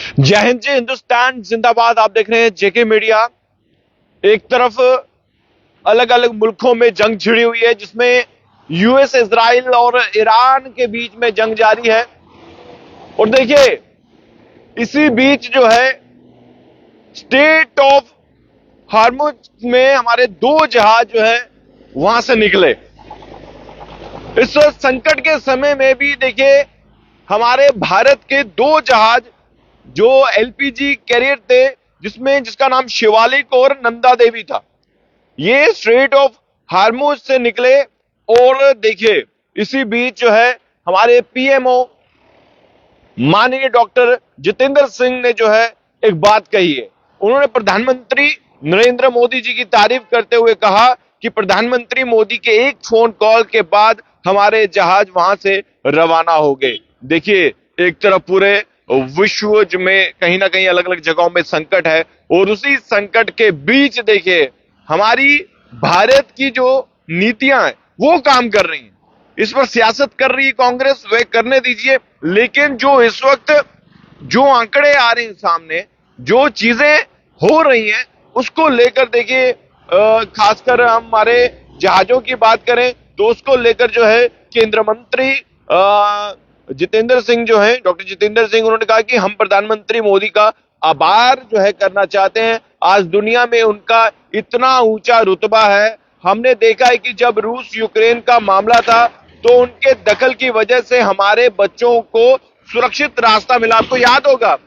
जय हिंद जी, हिंदुस्तान जिंदाबाद। आप देख रहे हैं जेके मीडिया। एक तरफ अलग अलग मुल्कों में जंग छिड़ी हुई है, जिसमें यूएस, इजराइल और ईरान के बीच में जंग जारी है। और देखिए, इसी बीच जो है स्टेट ऑफ हार्मुज में हमारे दो जहाज जो है वहां से निकले। इस संकट के समय में भी देखिए, हमारे भारत के दो जहाज जो एलपीजी कैरियर थे, जिसका नाम शिवालिक और नंदा देवी था, ये स्ट्रेट ऑफ हार्मुज से निकले। और देखिए, इसी बीच जो है हमारे पीएमओ माननीय डॉक्टर जितेंद्र सिंह ने जो है एक बात कही है। उन्होंने प्रधानमंत्री नरेंद्र मोदी जी की तारीफ करते हुए कहा कि प्रधानमंत्री मोदी के एक फोन कॉल के बाद हमारे जहाज वहां से रवाना हो गए। देखिए, एक तरफ पूरे विश्व में कहीं ना कहीं अलग अलग जगहों में संकट है, और उसी संकट के बीच देखिए हमारी भारत की जो नीतियां हैं वो काम कर रही हैं। इस पर सियासत कर रही है कांग्रेस, वह करने दीजिए, लेकिन जो इस वक्त जो आंकड़े आ रहे हैं सामने, जो चीजें हो रही हैं, उसको लेकर देखिए, खासकर हमारे जहाजों की बात करें तो उसको लेकर जो है केंद्र मंत्री जितेंद्र सिंह जो है, डॉक्टर जितेंद्र सिंह, उन्होंने कहा कि हम प्रधानमंत्री मोदी का आभार जो है करना चाहते हैं। आज दुनिया में उनका इतना ऊंचा रुतबा है। हमने देखा है कि जब रूस यूक्रेन का मामला था तो उनके दखल की वजह से हमारे बच्चों को सुरक्षित रास्ता मिला। आपको याद होगा,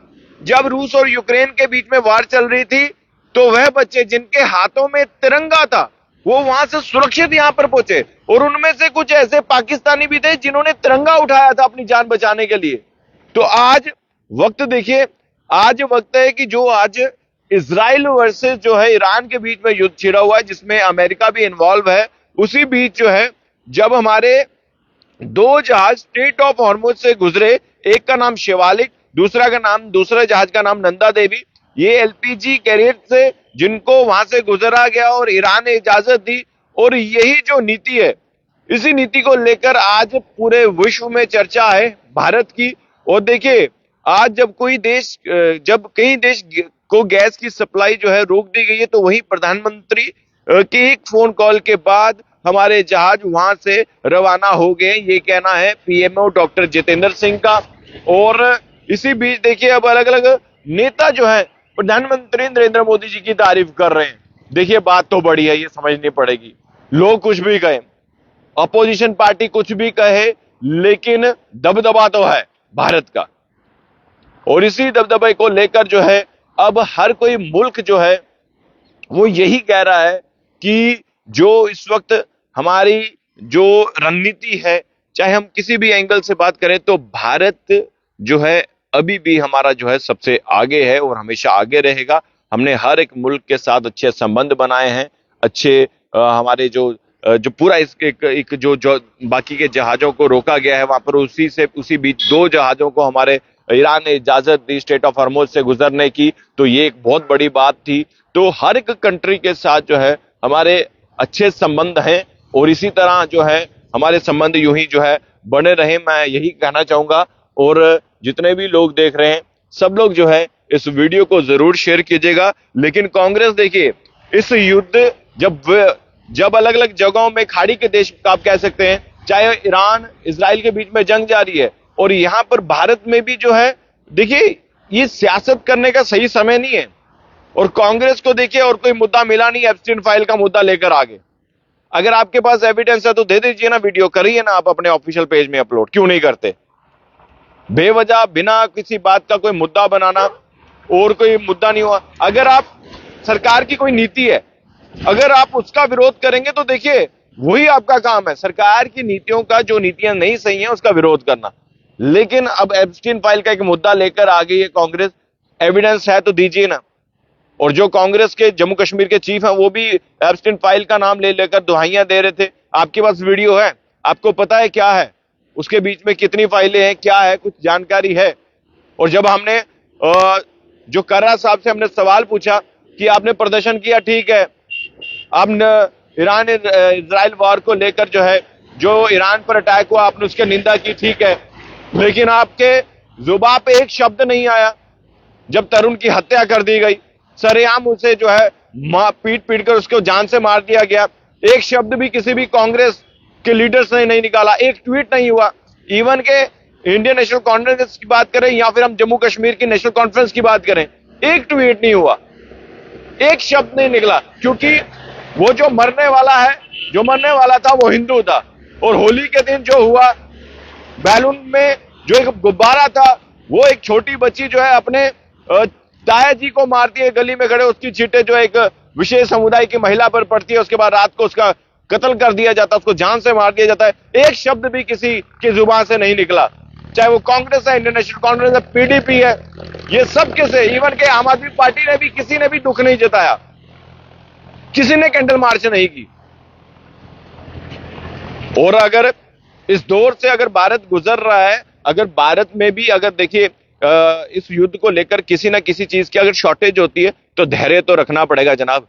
जब रूस और यूक्रेन के बीच में वार चल रही थी तो वह बच्चे जिनके हाथों में तिरंगा था वो वहां से सुरक्षित यहां पर पहुंचे, और उनमें से कुछ ऐसे पाकिस्तानी भी थे जिन्होंने तिरंगा उठाया था अपनी जान बचाने के लिए। तो आज वक्त देखिए, आज वक्त है कि जो आज इजराइल वर्सेस जो है ईरान के बीच में युद्ध छिड़ा हुआ है, जिसमें अमेरिका भी इन्वॉल्व है, उसी बीच जो है जब हमारे दो जहाज स्ट्रेट ऑफ हॉर्मुज से गुजरे, एक का नाम शिवालिक, दूसरे जहाज का नाम नंदा देवी, ये एलपीजी कैरियर से जिनको वहां से गुजरा गया और ईरान ने इजाजत दी। और यही जो नीति है, इसी नीति को लेकर आज पूरे विश्व में चर्चा है भारत की। और देखिए, आज जब कई देश को गैस की सप्लाई जो है रोक दी गई है, तो वही प्रधानमंत्री के एक फोन कॉल के बाद हमारे जहाज वहां से रवाना हो गए, ये कहना है पीएमओ डॉक्टर जितेंद्र सिंह का। और इसी बीच देखिए, अब अलग अलग नेता जो है प्रधानमंत्री नरेंद्र मोदी जी की तारीफ कर रहे हैं। देखिए, बात तो बड़ी है, ये समझनी पड़ेगी। लोग कुछ भी कहें, अपोजिशन पार्टी कुछ भी कहे, लेकिन दबदबा तो है भारत का। और इसी दबदबे को लेकर जो है अब हर कोई मुल्क जो है वो यही कह रहा है कि जो इस वक्त हमारी जो रणनीति है, चाहे हम किसी भी एंगल से बात करें, तो भारत जो है अभी भी हमारा जो है सबसे आगे है और हमेशा आगे रहेगा। हमने हर एक मुल्क के साथ अच्छे संबंध बनाए हैं, अच्छे हमारे जो पूरा एक जो बाकी के जहाजों को रोका गया है वहां पर, उसी बीच दो जहाजों को हमारे ईरान ने इजाजत दी स्ट्रेट ऑफ हॉर्मुज से गुजरने की, तो ये एक बहुत बड़ी बात थी। तो हर एक कंट्री के साथ जो है हमारे अच्छे संबंध हैं, और इसी तरह जो है हमारे संबंध यूं ही जो है बने रहे, मैं यही कहना चाहूंगा। और जितने भी लोग देख रहे हैं, सब लोग जो है इस वीडियो को जरूर शेयर कीजिएगा। लेकिन कांग्रेस देखिए, इस युद्ध जब अलग अलग जगहों में खाड़ी के देश आप कह सकते हैं, चाहे ईरान इजराइल के बीच में जंग जारी है, और यहां पर भारत में भी जो है देखिए, ये सियासत करने का सही समय नहीं है। और कांग्रेस को देखिए और कोई मुद्दा मिला नहीं एप्स्टीन फाइल का मुद्दा लेकर आगे। अगर आपके पास एविडेंस है तो दे दीजिए ना, वीडियो करिए ना आप अपने ऑफिशियल पेज में अपलोड, क्यों नहीं करते? बेवजह बिना किसी बात का कोई मुद्दा बनाना, और कोई मुद्दा नहीं हुआ। अगर आप सरकार की कोई नीति है, अगर आप उसका विरोध करेंगे तो देखिए वही आपका काम है, सरकार की नीतियों का, जो नीतियां नहीं सही हैं उसका विरोध करना। लेकिन अब एप्स्टीन फाइल का एक मुद्दा लेकर आ गई है कांग्रेस, एविडेंस है तो दीजिए ना। और जो कांग्रेस के जम्मू कश्मीर के चीफ हैं वो भी एप्स्टीन फाइल का नाम ले लेकर दुहाइयां दे रहे थे। आपके पास वीडियो है, आपको पता है क्या है उसके बीच में, कितनी फाइलें हैं, क्या है, कुछ जानकारी है? और जब हमने जो कर्रा साहब से हमने सवाल पूछा कि आपने प्रदर्शन किया, ठीक है, आपने ईरान इजराइल वॉर को लेकर जो है, जो ईरान पर अटैक हुआ, आपने उसकी निंदा की, ठीक है, लेकिन आपके जुबान पे एक शब्द नहीं आया जब तरुण की हत्या कर दी गई, सरेआम उसे जो है पीट पीट कर उसको जान से मार दिया गया, एक शब्द भी किसी भी कांग्रेस के लीडर्स ने नहीं निकाला, एक ट्वीट नहीं हुआ। इवन के इंडियन नेशनल कॉन्फ्रेंस की बात करें या फिर हम जम्मू कश्मीर की नेशनल कॉन्फ्रेंस की बात करें, एक ट्वीट नहीं हुआ, एक शब्द नहीं निकला, क्योंकि वो जो मरने वाला है, जो मरने वाला था वो हिंदू था। और होली के दिन जो हुआ, बैलून में जो एक गुब्बारा था, वो एक छोटी बच्ची जो है अपने ताया जी को मारती है गली में खड़े, उसकी चीटें जो एक विशेष समुदाय की महिला पर पड़ती है, उसके बाद रात को उसका कत्ल कर दिया जाता है, उसको जान से मार दिया जाता है। एक शब्द भी किसी की जुबान से नहीं निकला, चाहे वो कांग्रेस है, इंडियन नेशनल कॉन्फ्रेंस है, पीडीपी है, ये सब किसे, इवन के आम आदमी पार्टी ने भी, किसी ने भी दुख नहीं जताया, किसी ने कैंडल मार्च नहीं की। और अगर इस दौर से अगर भारत गुजर रहा है, अगर भारत में भी अगर देखिए इस युद्ध को लेकर किसी ना किसी चीज की अगर शॉर्टेज होती है तो धैर्य तो रखना पड़ेगा जनाब।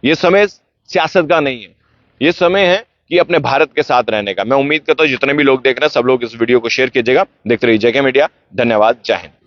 ये समय सियासत का नहीं है, ये समय है कि अपने भारत के साथ रहने का। मैं उम्मीद करता हूं जितने भी लोग देख रहे हैं सब लोग इस वीडियो को शेयर कीजिएगा। देखते रहिए जेके मीडिया। धन्यवाद। जय हिंद।